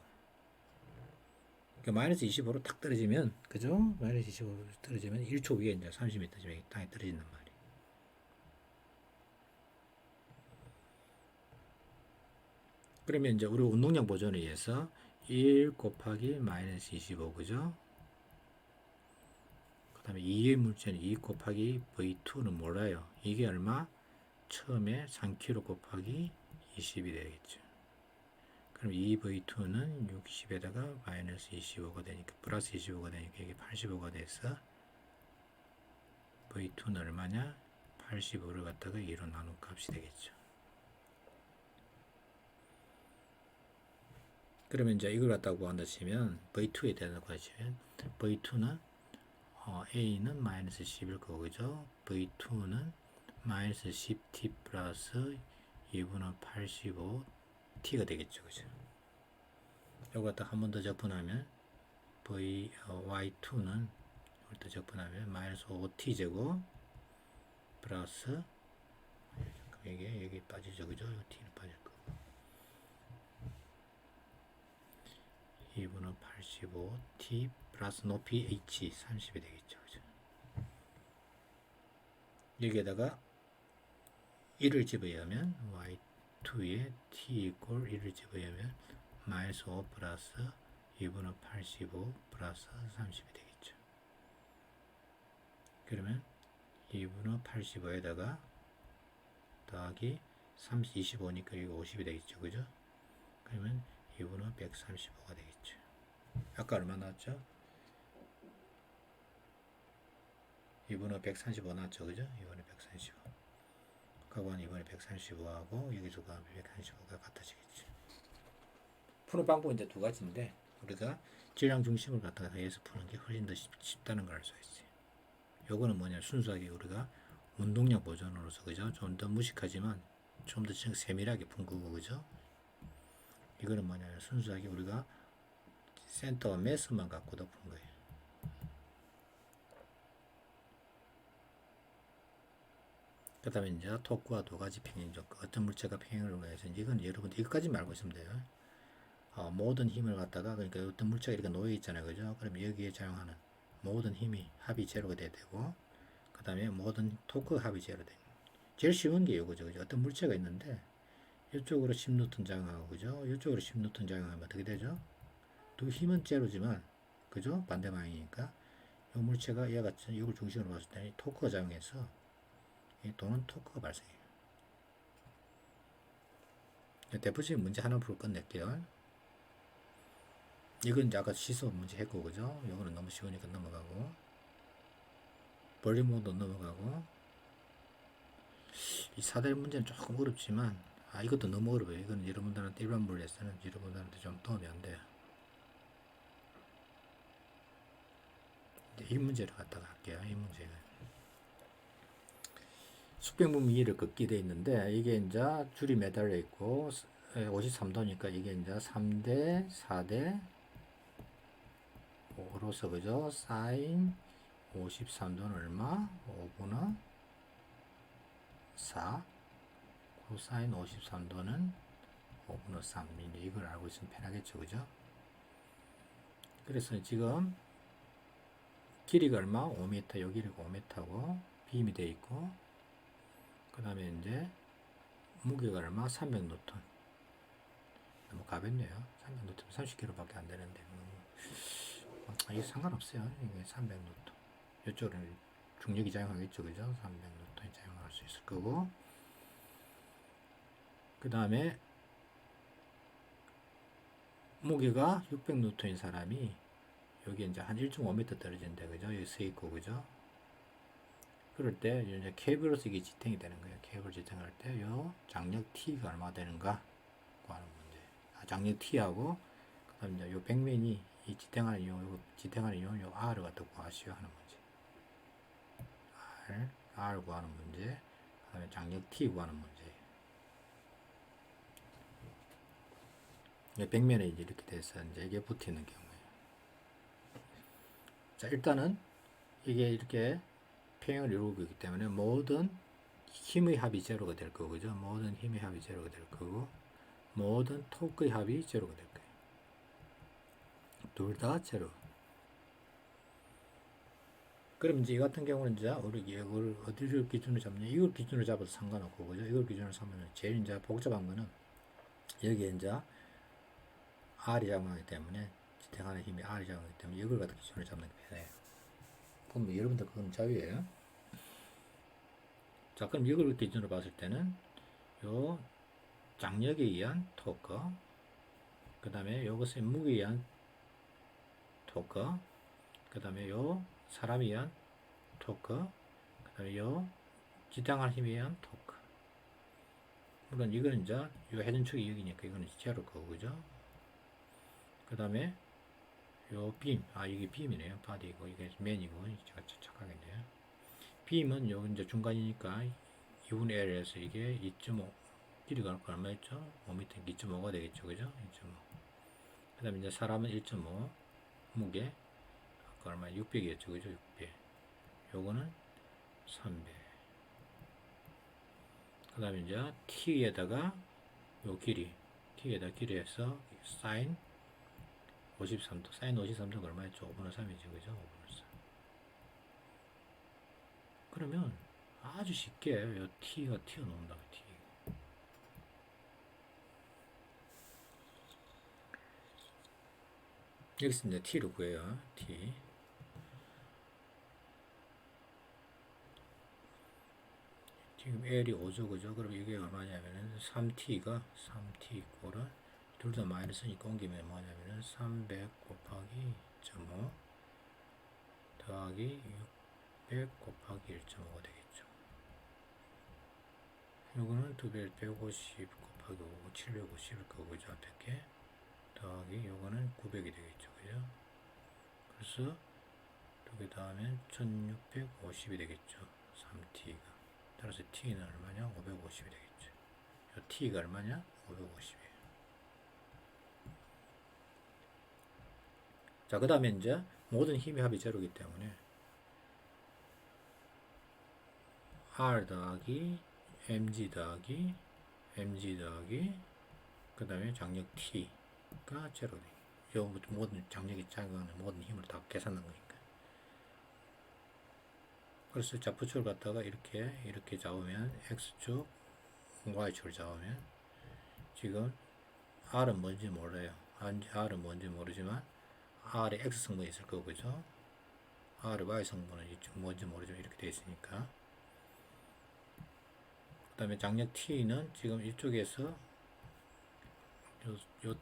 그러니까 마이너스 25로 딱 떨어지면, 그죠? 마이너스 25로 떨어지면 1초 위에 이제 30m 땅에 떨어진단 말이에요. 그러면 이제 우리 운동량 보존에 의해서 1 곱하기 마이너스 25, 그죠? 그 다음에 2의 물체는 2 곱하기 V2는 몰라요. 이게 얼마? 처음에 3kg 곱하기 20이 되겠죠. 그럼 2V2는 60에다가 마이너스 25가 되니까 플러스 25가 되니까 이게 85가 돼서 V2는 얼마냐? 85를 갖다가 2로 나눈 값이 되겠죠. 그러면 이제 이걸 갖다가 구한다 치면 V2에 대해서 치면 V2는 A는 마이너스 10일 거고, 그죠? V2는 마이너스 10t 플러스 2분의 85t T가 되겠죠. 그죠? 요거 딱 한 번 더 적분하면 y2는 또 적분하면 마이너스 5t 제곱 플러스 이게 여기 빠지죠. 그죠? 요 t는 빠질 거고 2분의 85t 플러스 높이 h 30이 되겠죠. 그죠? 여기에다가 1을 집어넣으면 y2에 t 이꼴 1을 집어넣으면 마이너스 5 플러스 2분의 85 플러스 30이 되겠죠. 그러면 2분의 85에다가 더하기 30, 25니까 이거 50이 되겠죠. 그죠? 그러면 2분의 135가 되겠죠. 아까 얼마 나왔죠? 2분의 135 나왔죠. 그죠? 2분의 135. 아까는 2분의 135하고 여기서 가면 135가 같아지겠죠. 푸는 방법은 이제 두 가지인데 우리가 질량 중심을 갖다가 해서 푸는 게 훨씬 더 쉽다는 걸 알 수 있어요. 요거는 뭐냐 순수하게 우리가 운동량 보존으로서 그죠? 좀 더 무식하지만 좀 더 세밀하게 푼 거고 그죠? 이거는 뭐냐면 순수하게 우리가 센터와 매스만 갖고도 푼 거예요. 그 다음에 이제 토크와 두 가지 평행 조건 어떤 물체가 평행을 해서 이건 여러분들 이것까지 알고 있으면 돼요. 모든 힘을 갖다가 그러니까 어떤 물체가 이렇게 놓여 있잖아요. 그죠? 그럼 여기에 작용하는 모든 힘이 합이 제로가 돼야 되고 그 다음에 모든 토크 합이 제로 되고 제일 쉬운 게 이거죠. 그죠? 어떤 물체가 있는데 이쪽으로 10N 작용하고 그죠? 이쪽으로 10N 작용하면 어떻게 되죠? 두 힘은 제로지만 그죠? 반대 방향이니까 이 물체가 얘가 이걸 중심으로 봤을 때 토크가 작용해서 이 도는 토크가 발생해요. 대표적인 문제 하나 풀고 끝낼게요. 이건 이제 아까 시소 문제 했고 그죠? 이거는 너무 쉬우니까 넘어가고 볼륨 모드 넘어가고 이 4대 문제는 조금 어렵지만 이것도 너무 어려워요. 이건 여러분들한테 일반 물리에서는 여러분들한테 좀 도움이 안 돼요. 이 문제를 갖다가 할게요. 이 문제는 숙병분 위를 긋게 되어 있는데 이게 이제 줄이 매달려 있고 53도니까 이게 이제 3대 4대 5로서 그죠? 사인 53도는 얼마? 5분의 4 코사인 53도는 5분의 3 이걸 알고 있으면 편하겠죠. 그죠? 그래서 지금 길이가 얼마? 5m 요 길이가 5m고 빔이 되어 있고 그 다음에 이제 무게가 얼마? 300N 너무 가볍네요. 300N 30kg 밖에 안 되는데 이게 상관없어요. 이게 300N 이쪽으로는 중력이 작용하겠죠. 그죠? 300N이 작용할 수 있을 거고 그 다음에 무게가 600N인 사람이 여기 이제 한 1.5m 떨어진다. 그죠? 여기 서 있고 그죠? 그럴 때 이제 케이블로서 이게 지탱이 되는 거예요. 케이블 지탱할 때 요 장력 T가 얼마 되는가 하는 문제. 장력 T하고 그다음에 이제 요 백면이 이 지탱하는 요 R을 갖다 구하시오 하는 문제. R 구하는 문제. 그다음에 장력 T 구하는 문제. 백면에 이제 이렇게 돼서 이제 이게 붙이는 경우에요. 자, 일단은 이게 이렇게 평행을 이루고 있기 때문에 모든 힘의 합이 제로가 될 거고, 그죠? 모든 힘의 합이 제로가 될 거고, 모든 토크의 합이 제로가 될 거예요. 둘 다 제로. 그럼 이제 이 같은 경우는 이제 우리 이걸 어디를 기준으로 잡냐? 이걸 기준으로 잡아도 상관없고, 그죠? 이걸 기준으로 삼으면 제일 이제 복잡한 거는 여기에 이제 R이 작용하기 때문에 지탱하는 힘이 R이 작용하기 때문에 이걸 갖다 기준으로 잡는 게 편해요. 그럼 여러분들 그건 자유예요. 자, 그럼 이걸 기준으로 봤을 때는 요 장력에 의한 토크, 그 다음에 요것의 무게에 의한 토크, 그 다음에 요 사람에 의한 토크, 그 다음에 요 지탱하는 힘에 의한 토크. 물론 이거는 이제 요 회전축이 여기니까 이거는 제로 거고, 그죠? 그 다음에 요 빔, 이게 빔이네요. 바디고 이게 맨이고 제가 착각했네요. 빔은 요 이제 중간이니까 2분의 L에서 이게 2.5 길이가 얼마였죠? 5m 2.5가 되겠죠, 그죠? 2.5. 그 다음에 이제 사람은 1.5, 무게 아까 얼마 600이었죠, 그죠? 600. 요거는 300. 그 다음에 이제 t에다가 요 길이, t에다 길이에서 사인 53도, 사인 53도가 얼마였죠? 5분의 3이죠, 그죠? 5분의 3. 그러면 아주 쉽게 요 t가 튀어나온다, t. 여기서 이제 t를 구해요, t. 지금 L이 5죠, 그죠? 그럼 이게 얼마냐면은 3t가 3t 이꼴은 둘 다 마이너스니까 옮기면 뭐냐면은 300 곱하기 2.5 더하기 600 곱하기 1.5가 되겠죠. 요거는 2배 150 곱하기 5, 750일 거고, 그죠? 앞에 게 더하기 요거는 900이 되겠죠, 그죠? 그래서 두 개 더하면 1650이 되겠죠. 3t가. 따라서 t는 얼마냐? 550이 되겠죠. 요 t가 얼마냐? 550이에요. 자, 그 다음에 이제 모든 힘의 합이 제로이기 때문에 R 더하기 mg 더하기 mg 더하기 그 다음에 장력 t가 제로돼. 요 모든 장력이 작용하는 모든 힘을 다 계산한 거니까. 그래서 좌표축을 갖다가 이렇게 잡으면 x축, y축을 잡으면 지금 r은 뭔지 몰라요. r은 뭔지 모르지만 r에 x 성분이 있을 거고, 그죠? r의 y 성분은 뭔지 모르지만 이렇게 되어 있으니까. 그 다음에 장력 t는 지금 이쪽에서 요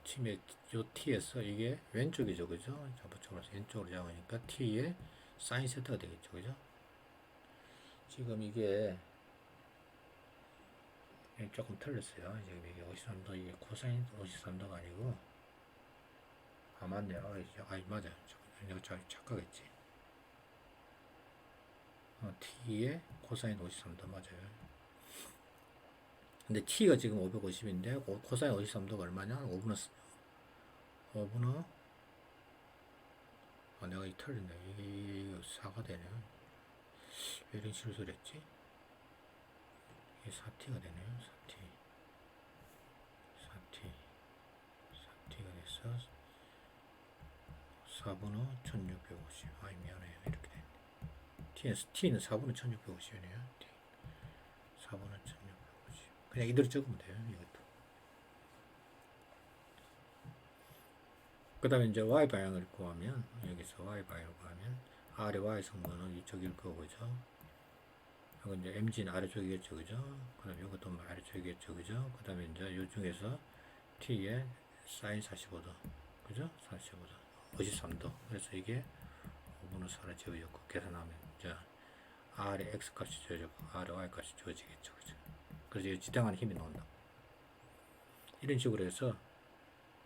t에서 이게 왼쪽이죠, 그죠? 좌표축으로 왼쪽으로 잡으니까 t에 사인 세타가 되겠죠, 그죠? 지금 이게 조금 틀렸어요. 지금 이게 53도, 이게 코사인 53도가 아니고, 아, 맞네요. 맞아요. 내가 착각했지. t에 코사인 53도 맞아요. 근데 t가 지금 550인데, 코사인 53도가 얼마냐? 5분의, 내가 틀렸네. 이게 4가 되네요. 왜 이런 실수를 했지? 이게 4t가 되네요. 4t가 돼서 4분의 1650. 아이, 미안해요. 이렇게 되네. t는 4분의 1650이네요. 4분의 1650. 그냥 이대로 적으면 돼요. 이것도. 그 다음에 이제 y 방향을 구하면, 여기서 y 방향을 구하면, r의 y 성분은 이쪽일 거고, 그죠? 이건 이제 mg는 아래쪽이겠죠, 그죠? 그 다음에 이것도 아래쪽이겠죠, 그죠? 그 다음에 이제 요 중에서 t에 사인 45도, 그죠? 45도, 53도. 그래서 이게 5분의 4를 지어졌고, 계산하면 이제 r의 x 값이 지어졌고, r의 y 값이 지어지겠죠, 그죠? 그래서 지탱하는 힘이 나온다. 이런 식으로 해서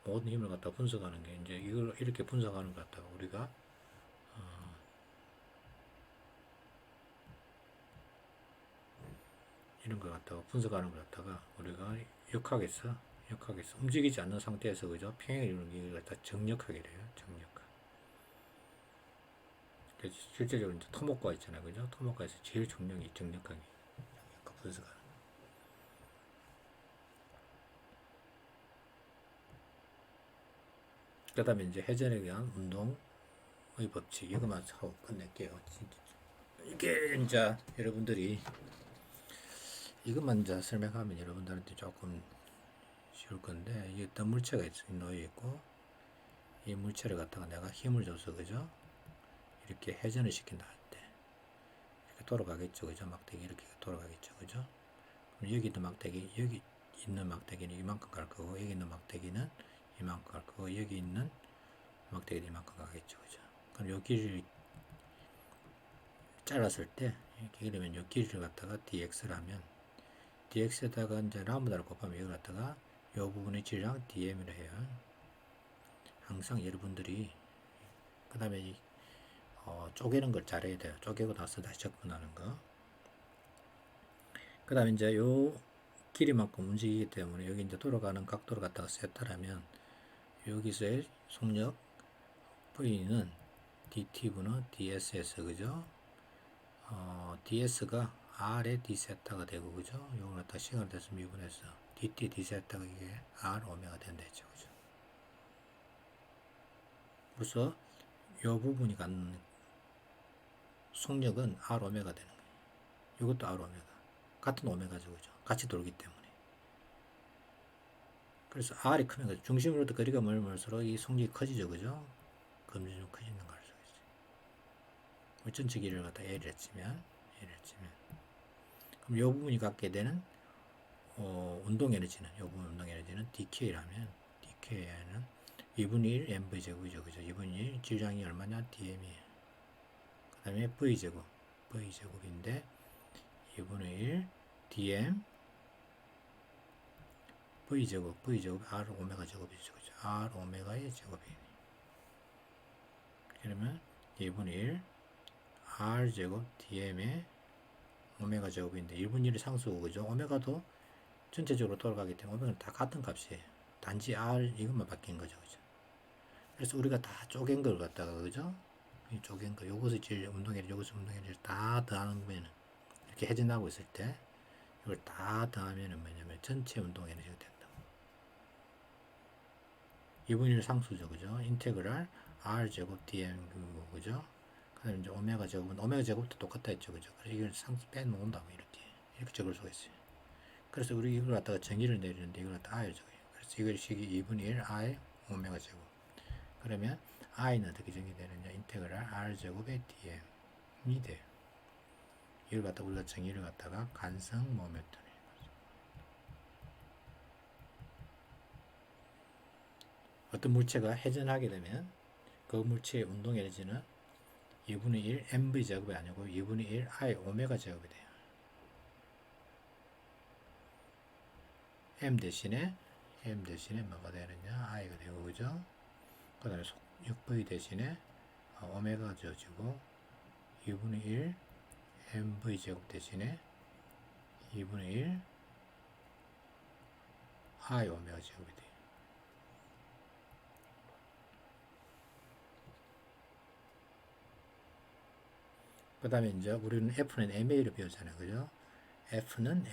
모든 힘을 갖다 분석하는 게 이제 이걸 이렇게 분석하는 것 같다가 우리가 이런 걸 갖다가 분석하는 걸 갖다가 우리가 역학에서 움직이지 않는 상태에서, 그죠? 평행을 이루는 걸 갖다 정력하게 돼요. 정력학. 그래서 실제적으로 이제 토목과 있잖아요, 그죠? 토목과에서 제일 중요한 정력학이 분석하는. 그 다음에 이제 회전에 의한 운동의 법칙, 이것만 하고 끝낼게요. 이게 이제 여러분들이 이것만 이제 설명하면 여러분들한테 조금 쉬울 건데, 이게 어떤 물체가 놓여 있고, 이 물체를 갖다가 내가 힘을 줘서, 그죠? 이렇게 회전을 시킨다 할 때, 이렇게 돌아가겠죠, 그죠? 막대기 이렇게 돌아가겠죠, 그죠? 그럼 여기 있는 막대기, 여기 있는 막대기는 이만큼 갈 거고, 여기 있는 막대기는 이만큼 갈 거고, 여기 있는 막대기는 이만큼 가겠죠, 그죠? 그럼 여기를 잘랐을 때, 이렇게 되면 요 길이를 갖다가 dx를 하면, dx에다가 이제 라무다를 곱하면 이걸 갖다가 요 부분의 질량 dm이라 해요. 항상 여러분들이 그 다음에 쪼개는 걸 잘해야 돼요. 쪼개고 나서 다시 접근하는 거. 그 다음에 이제 요 길이만큼 움직이기 때문에 여기 이제 돌아가는 각도를 갖다가 세타라면 여기서의 속력 V는 DT분은 DSS 그죠? DS가 R의 D 세타가 되고 그죠? 요걸 갖다 시간을 대서 미분해서 DT D 세타가 이게 R 오메가 된다 했죠 그죠? 그래서 요 부분이 갖는 속력은 R 오메가 되는 거예요. 이것도 R 오메가 같은 오메가죠 그죠? 같이 돌기 때문에. 그래서 R이 크면 그죠? 중심으로부터 거리가 멀수록 이 속력이 커지죠 그죠? 검증이 커지는 걸 알 수가 있어요. 전체 길이를 갖다 L이라 치면 그럼 이 부분이 갖게 되는 운동 에너지는 이 부분 운동 에너지는 DK라면 DK는 2분의 1 mv 제곱이죠 그죠? 2분의 1 질량이 얼마냐? dm이에요. 그 다음에 v제곱인데 2분의 1 dm v제곱 r 오메가 제곱이죠 그죠? r 오메가의 제곱이에요. 그러면 2분의 1 r 제곱 dm의 오메가 제곱인데 1분의 1이 상수고 그죠? 오메가도 전체적으로 돌아가기 때문에 오메가는 다 같은 값이에요. 단지 r 이것만 바뀐 거죠 그죠? 그래서 우리가 다 쪼갠 걸 갖다가 그죠? 이 쪼갠 거 요것의 질 운동에너지 요것의 운동에너지를 다 더하는 거면 이렇게 회전하고 있을 때 이걸 다 더하면은 뭐냐면 전체 운동에너지가 된다고. 2분의 1 상수죠 그죠? 인테그랄 r 제곱 dm 그죠? 그 다음에 이제 오메가 제곱은 오메가 제곱도 똑같다 했죠 그죠? 그래서 이걸 상수 빼놓는다고 이렇게 적을 수가 있어요. 그래서 우리 이걸 갖다가 정의를 내리는데 이걸 갖다 i를 적어요. 그래서 이걸 식이 2분의 1 i 오메가 제곱. 그러면 i는 어떻게 정의되느냐? 인테그랄 r 제곱의 dm이 돼요. 이걸 갖다가 우리가 정의를 갖다가 간성 모멘텀. 어떤 물체가 회전하게 되면 그 물체의 운동 에너지는 2분의 1 mv 제곱이 아니고 2분의 1 i 오메가 제곱이 돼요. m 대신에 뭐가 되느냐? i가 되고 그죠? 그 다음에 6v 대신에 오메가가 지어지고 2분의 1 mv 제곱 대신에 2분의 1 i 오메가 제곱이 돼요. 그 다음에 이제 우리는 F는 MA를 배웠잖아요. 그죠? F는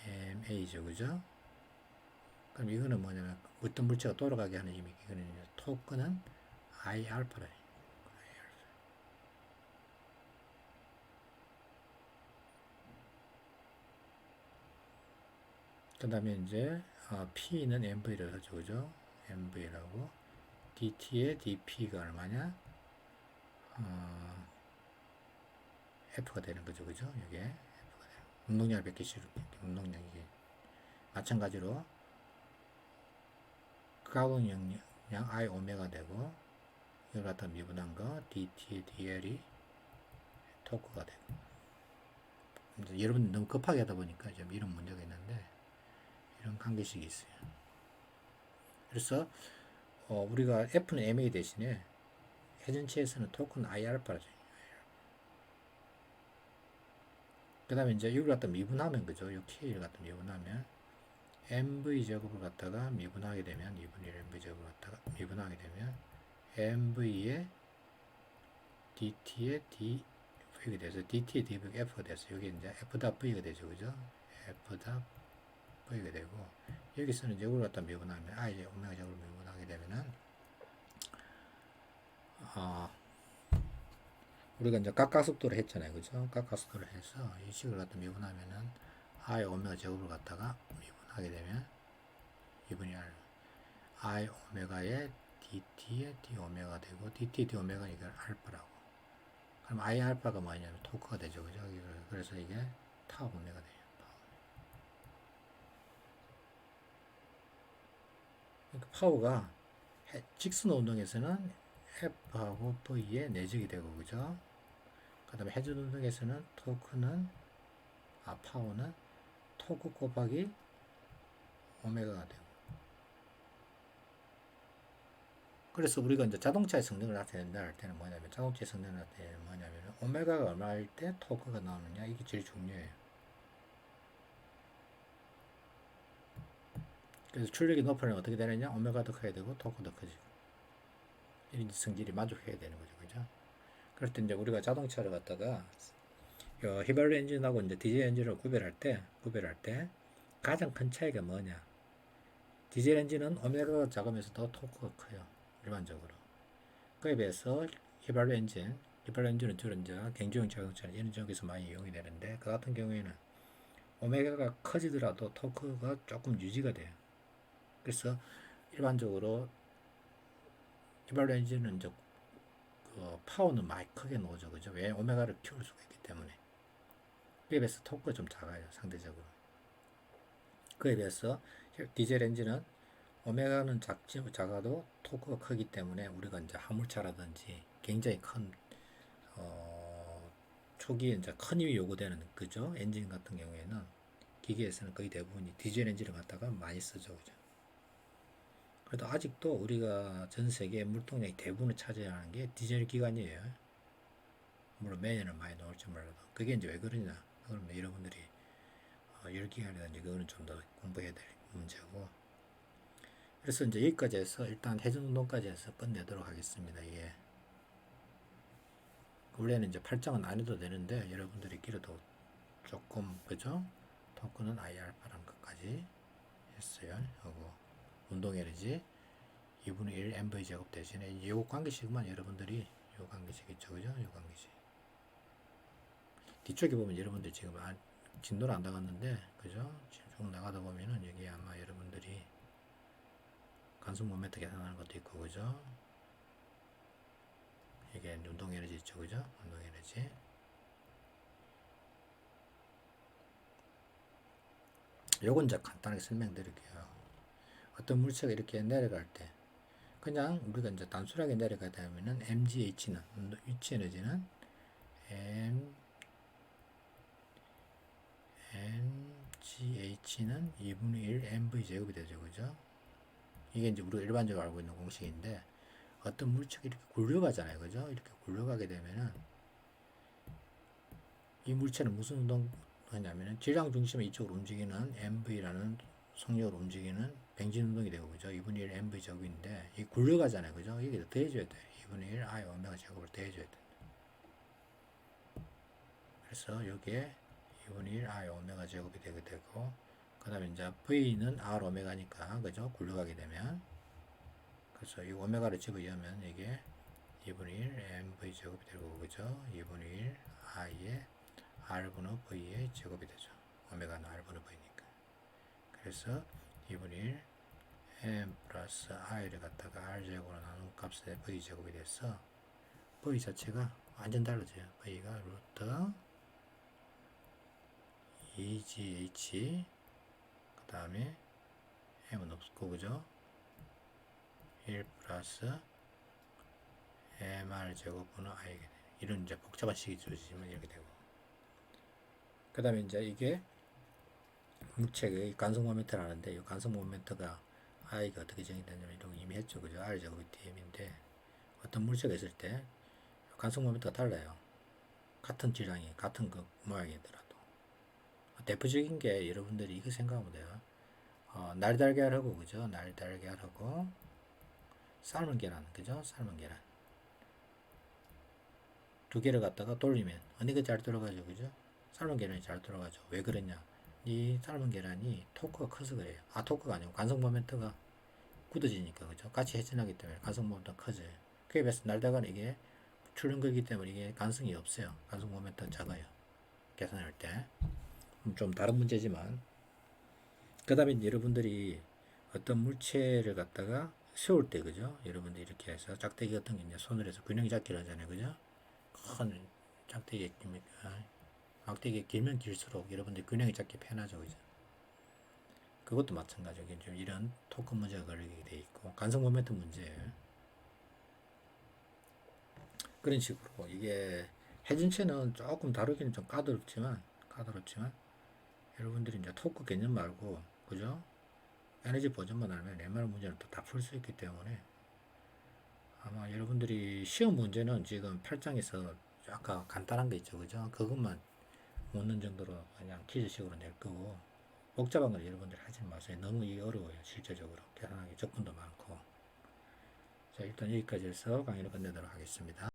MA죠. 그죠? 그럼 이거는 뭐냐면 어떤 물체가 돌아가게 하는 힘이 이거는 토크는 I 알파라. 그 다음에 이제 P는 MV를 하죠. 그죠? MV라고 DT의 DP가 얼마냐? F가 되는 거죠. 그죠? 이게 F가 돼요. 운동량을 100개 실을 운동량이 마찬가지로 가운 영량 I 오메가 되고 이걸 갖다 미분한 거 DT의 DL이 토크가 되고 여러분 너무 급하게 하다 보니까 좀 이런 문제가 있는데 이런 관계식이 있어요. 그래서 우리가 F는 MA 대신에 회전체에서는 토크는 IR파죠. 그 다음에 이제 이걸 갖다 미분하면 그죠? 이 K를 갖다 미분하면 MV 제곱을 갖다가 미분하게 되면 2분의 1 MV 제곱을 갖다가 미분하게 되면 MV의 DT의 DV가 돼서 DT의 DV가 F가 돼서 여기 이제 F다 V가 되죠. 그죠? F다 V가 되고 여기서는 이걸 갖다 미분하면 I 오메가 제곱을 미분하게 되면은 우리가 이제 각각속도를 했잖아요. 그죠? 각각속도를 해서 이 식을 갖다 미분하면은 I 오메가 제곱을 갖다가 미분하게 되면 2분의 R I 오메가의 DT의 D 오메가 되고 DT D 오메가 이게 알파라고. 그럼 I 알파가 뭐냐면 토크가 되죠. 그죠? 그래서 이게 타 오메가 돼요. 그러니까 파워가 직선 운동에서는 F하고 V의 내적이 되고 그죠? 그 다음에 회전 운동에서는 파워는 토크 곱하기 오메가가 되고 그래서 우리가 이제 자동차의 성능을 나타낸다 할 때는 뭐냐면, 자동차의 성능을 나타내는 뭐냐면, 오메가가 얼마일 때 토크가 나오느냐, 이게 제일 중요해요. 그래서 출력이 높으면 어떻게 되느냐, 오메가도 커야 되고 토크도 커지고, 이런 성질이 만족해야 되는 거죠, 그죠? 그럴 때 이제 우리가 자동차를 갖다가 휘발유 엔진하고 이제 디젤 엔진을 구별할 때 가장 큰 차이가 뭐냐? 디젤 엔진은 오메가가 작으면서도 토크가 커요, 일반적으로. 그에 비해서 휘발유 엔진은 주로 이제 경주용 자동차나 이런 쪽에서 많이 이용이 되는데, 그 같은 경우에는 오메가가 커지더라도 토크가 조금 유지가 돼요. 그래서 일반적으로 휘발유 엔진은 이제 그 파워는 많이 크게 나오죠, 그죠? 왜? 오메가를 키울 수가 있기 때문에. 그에 비해서 토크가 좀 작아요, 상대적으로. 그에 비해서 디젤 엔진은 오메가는 작아도 토크가 크기 때문에 우리가 이제 화물차라든지 굉장히 큰 초기에 이제 큰 힘이 요구되는 그죠? 엔진 같은 경우에는 기계에서는 거의 대부분이 디젤 엔진을 갖다가 많이 쓰죠, 그죠? 그래도 아직도 우리가 전 세계 물동량이 대부분을 차지하는 게 디젤 기관이에요. 물론 매년은 많이 나올지 몰라도. 그게 이제 왜 그러냐? 그러면 여러분들이 열기관이라든지 그거는 좀 더 공부해야 될 문제고. 그래서 이제 여기까지 해서 일단 회전 운동까지 해서 끝내도록 하겠습니다. 이게 원래는 이제 8장은 안 해도 되는데 여러분들이 길어도 조금 그죠? 토크는 IR파란 것까지 했어요. 하고 운동 에너지 2분의 1 MV 제곱 대신에 요 관계식만 여러분들이 요 관계식 있죠, 그죠? 요 관계식. 뒤쪽에 보면 여러분들 지금 진도를 안 나갔는데, 그죠? 쭉 나가다 보면은 여기 아마 여러분들이 간섭 모멘트 계산하는 것도 있고, 그죠? 이게 운동 에너지 있죠, 그죠? 운동 에너지. 요건 이제 간단하게 설명드릴게요. 어떤 물체가 이렇게 내려갈 때, 그냥 우리가 이제 단순하게 내려가다 하면은 MGH는, 위치 에너지는 MGH는 2분의 1 MV 제곱이 되죠, 그죠? 이게 이제 우리가 일반적으로 알고 있는 공식인데, 어떤 물체가 이렇게 굴려가잖아요, 그죠? 이렇게 굴려가게 되면은 이 물체는 무슨 운동 하냐면은 질량 중심이 이쪽으로 움직이는 MV라는 속력으로 움직이는 뱅진 운동이 되고, 그죠? 2분의 1 MV 제곱인데 이 굴려가잖아요, 그죠? 이게 더해줘야 돼. 2분의 1 I 오메가 제곱을 더해줘야 돼. 그래서 이게 2분의 1 I 오메가 제곱이 되게 되고, 그 다음에 이제 V는 R 오메가니까, 그죠? 굴려가게 되면. 그래서 이 오메가를 집어넣으면 이게 2분의 1 MV 제곱이 되고, 그죠? 2분의 1 I의 R분의 V의 제곱이 되죠. 오메가는 R분의 V니까. 그래서 2분의 1 M 플러스 I를 갖다가 R 제곱으로 나눈 값의 V 제곱이 돼서 V 자체가 완전 달라져요. V가 루트 2GH 그 다음에 M은 없고, 그죠? 1 플러스 MR 제곱분의 I가 돼요. 이런 이제 복잡한 식이 주어지면 이렇게 되고, 그 다음에 이제 이게 물체의 간섭 모멘트라는데, 이 간섭 모멘트가 I가 어떻게 정의되냐면 이런 거 이미 했죠, 그죠? R 제곱이 DM인데 어떤 물체가 있을 때 간섭 모멘트가 달라요. 같은 질량이 같은 그 모양이더라도. 대표적인 게 여러분들이 이거 생각하면 돼요. 날달걀하고, 그죠? 날달걀하고 삶은 계란, 그죠? 삶은 계란 두 개를 갖다가 돌리면 어느 게 잘 돌아가죠, 그죠? 삶은 계란이 잘 돌아가죠. 왜 그러냐? 이 삶은 계란이 토크가 커서 그래요. 토크가 아니고 간섭 모멘트가 굳어지니까, 그죠? 같이 회전하기 때문에 간섭 모멘트가 커져요. 그에 비해서 날다가는 이게 출렁거리기 때문에 이게 간성이 없어요. 간섭 모멘트가 작아요. 계산할 때. 좀 다른 문제지만. 그 다음에 여러분들이 어떤 물체를 갖다가 세울 때, 그죠? 여러분들이 이렇게 해서 짝대기 같은 게 이제 손을 해서 균형 잡기를 하잖아요, 그죠? 큰 짝대기, 막대기 길면 길수록 여러분들이 균형이 잡기 편하죠, 그죠? 그것도 마찬가지로 이런 토크 문제가 걸리게 돼 있고, 간섭 모멘트 문제예요. 그런 식으로 이게 해진체는 조금 다루기는 좀 까다롭지만 여러분들이 이제 토크 개념 말고, 그죠? 에너지 보존만 알면 웬만한 문제는 또 다 풀 수 있기 때문에 아마 여러분들이 시험 문제는 지금 8장에서 아까 간단한 거 있죠, 그죠? 그것만 묻는 정도로 그냥 퀴즈식으로 낼 거고, 복잡한 걸 여러분들 하지 마세요. 너무 이게 어려워요, 실제적으로. 계산하기 조건도 많고. 자, 일단 여기까지 해서 강의를 끝내도록 하겠습니다.